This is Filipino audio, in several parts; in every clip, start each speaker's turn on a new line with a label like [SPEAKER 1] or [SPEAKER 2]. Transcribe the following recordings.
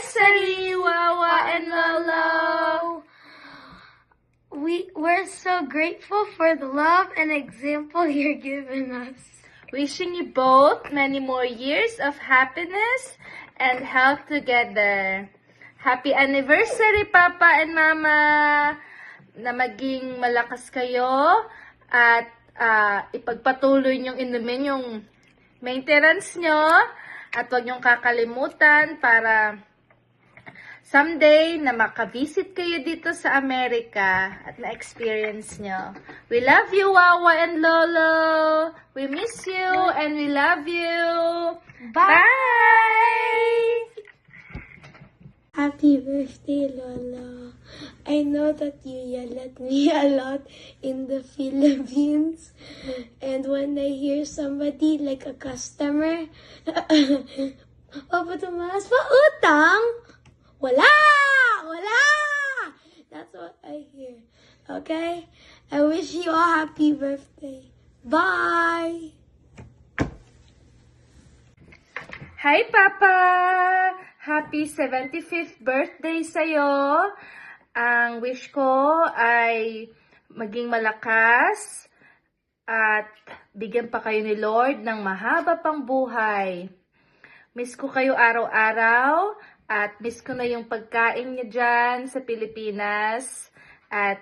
[SPEAKER 1] anniversary, Wawa and Lolo! We're so grateful for the love and example you're giving us.
[SPEAKER 2] Wishing you both many more years of happiness and health together. Happy anniversary, Papa and Mama! Na maging malakas kayo at ipagpatuloy niyong inumin yung maintenance nyo at huwag niyong kakalimutan para someday na makavisit kayo dito sa Amerika at na-experience nyo. We love you, Wawa and Lolo! We miss you and we love you! Bye!
[SPEAKER 1] Happy birthday, Lolo. I know that you yell at me a lot in the Philippines. And when I hear somebody like a customer, Papa Tomas, pautang? Wala! Wala! That's what I hear. Okay? I wish you a happy birthday. Bye!
[SPEAKER 2] Hi, Papa! Happy 75th birthday sa'yo! Ang wish ko ay maging malakas at bigyan pa kayo ni Lord ng mahaba pang buhay. Miss ko kayo araw-araw at miss ko na yung pagkain niyo dyan sa Pilipinas. At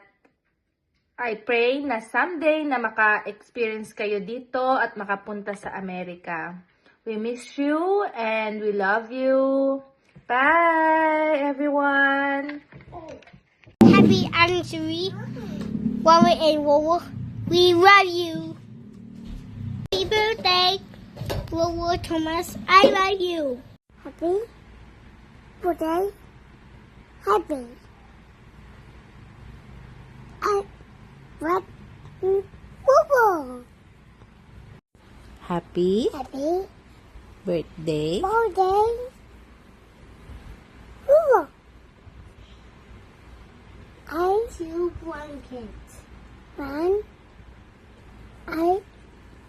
[SPEAKER 2] I pray na someday na maka-experience kayo dito at makapunta sa Amerika. We miss you and we love you. Bye, everyone!
[SPEAKER 3] Happy anniversary, Wawa and Wawa. We love you. Happy birthday, Wawa Thomas. I love you. Happy birthday. Happy. What? Wawa.
[SPEAKER 4] Happy
[SPEAKER 3] Happy
[SPEAKER 4] birthday.
[SPEAKER 3] birthday. Wawa. I two blankets. One. I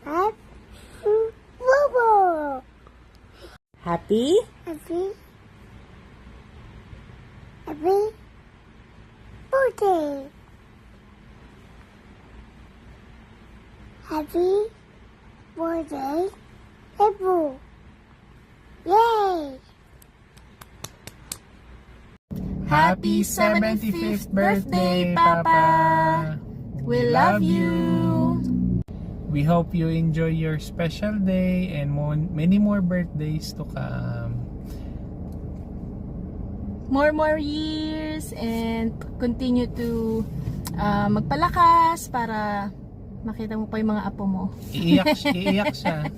[SPEAKER 3] have Wawa.
[SPEAKER 4] Happy
[SPEAKER 3] Happy birthday. Happy birthday, Apple. Yay!
[SPEAKER 5] Happy 75th birthday, Papa!
[SPEAKER 2] We love you!
[SPEAKER 5] We hope you enjoy your special day and many more birthdays to come.
[SPEAKER 6] More years and continue to magpalakas para makita mo pa yung mga apo mo.
[SPEAKER 5] Iiyak siya.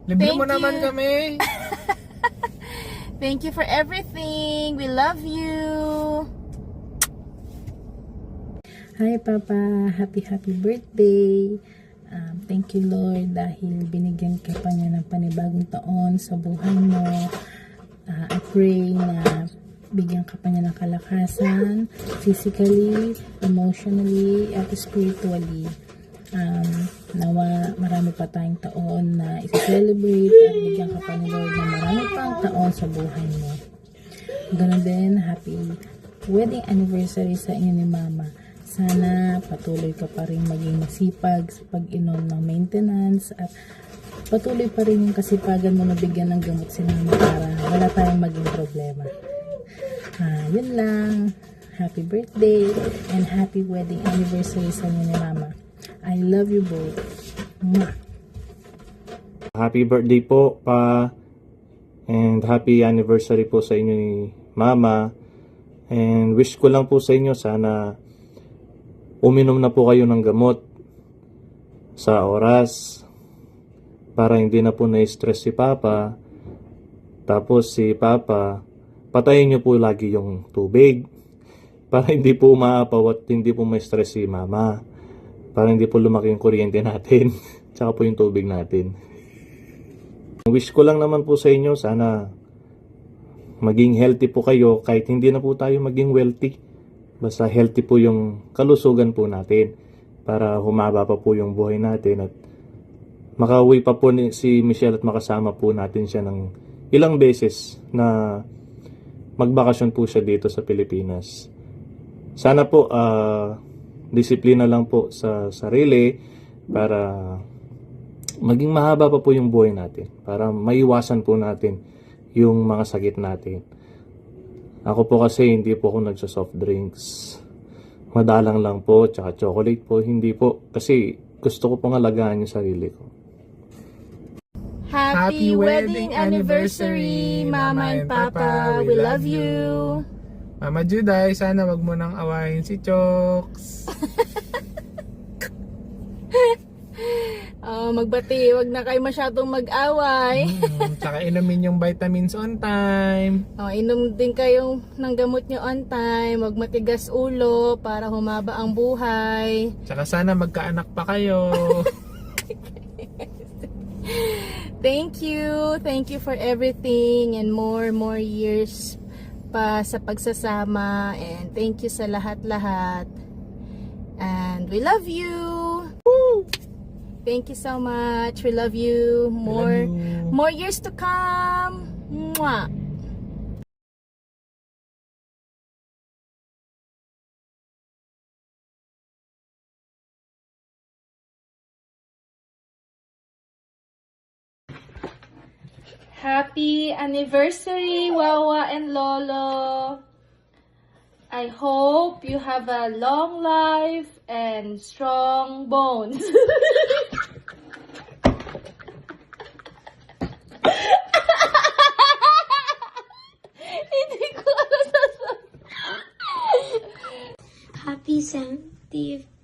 [SPEAKER 5] Libre mo naman kami.
[SPEAKER 6] Thank you for everything. We love you.
[SPEAKER 4] Hi Papa, happy birthday. Thank you Lord dahil binigyan ka pa niya ng panibagong taon sa buhay mo. I pray na bigyan ka pa niya ng kalakasan, physically, emotionally, at spiritually. Nawa marami pa tayong taon na i-celebrate at bigyan ka pa ni Lord na marami pang taon sa buhay mo. Ganun din, happy wedding anniversary sa inyo ni Mama. Sana patuloy ka pa rin maging masipag sa pag-inom ng maintenance at patuloy pa rin yung kasipagan mo na bigyan ng gamot si Mama para wala tayong maging problema. Yun lang. Happy birthday and happy wedding anniversary sa inyo ni Mama. I love you both. Mwah.
[SPEAKER 7] Happy birthday po, Pa. And happy anniversary po sa inyo ni Mama. And wish ko lang po sa inyo, sana uminom na po kayo ng gamot sa oras para hindi na po na-stress si Papa. Tapos si Papa, patayin nyo po lagi yung tubig para hindi po umaapaw at hindi po ma-stress si Mama. Para hindi po lumaki yung kuryente natin tsaka po yung tubig natin. Wish ko lang naman po sa inyo, sana maging healthy po kayo kahit hindi na po tayo maging wealthy. Basta healthy po yung kalusugan po natin para humaba pa po yung buhay natin at makauwi pa po si Michelle at makasama po natin siya ng ilang beses na magbakasyon po siya dito sa Pilipinas. Sana po disiplina lang po sa sarili para maging mahaba pa po yung buhay natin, para maiwasan po natin yung mga sakit natin. Ako po kasi hindi po ako nagsa-soft drinks. Madalang lang po, tsaka chocolate po, hindi po. Kasi gusto ko pong alagaan yung sarili ko.
[SPEAKER 6] Happy wedding anniversary, Mama and Papa. We love you.
[SPEAKER 5] Mama Juday, sana wag mo nang awayin si Chooks.
[SPEAKER 6] Magbati, wag na kayo masyadong mag-away.
[SPEAKER 5] Tsaka inumin yung vitamins on time.
[SPEAKER 6] Inom din kayo ng gamot nyo on time. Wag matigas ulo para humaba ang buhay.
[SPEAKER 5] Tsaka sana magkaanak pa kayo.
[SPEAKER 6] Thank you. Thank you for everything and more years pa sa pagsasama. And thank you sa lahat-lahat. And we love you. Woo! Thank you so much. We love you. More years to come. Mwah.
[SPEAKER 2] Happy anniversary, Wawa and Lolo. I hope you have a long life and strong bones. Hindi ko alam
[SPEAKER 1] Happy
[SPEAKER 2] 75th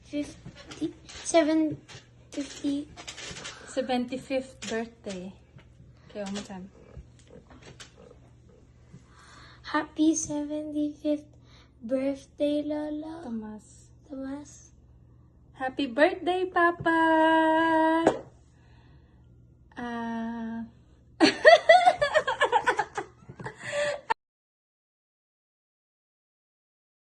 [SPEAKER 2] birthday. Okay, one more time.
[SPEAKER 1] Happy 75th birthday, Lola.
[SPEAKER 2] Tomas.
[SPEAKER 1] Tomas.
[SPEAKER 2] Happy birthday, Papa!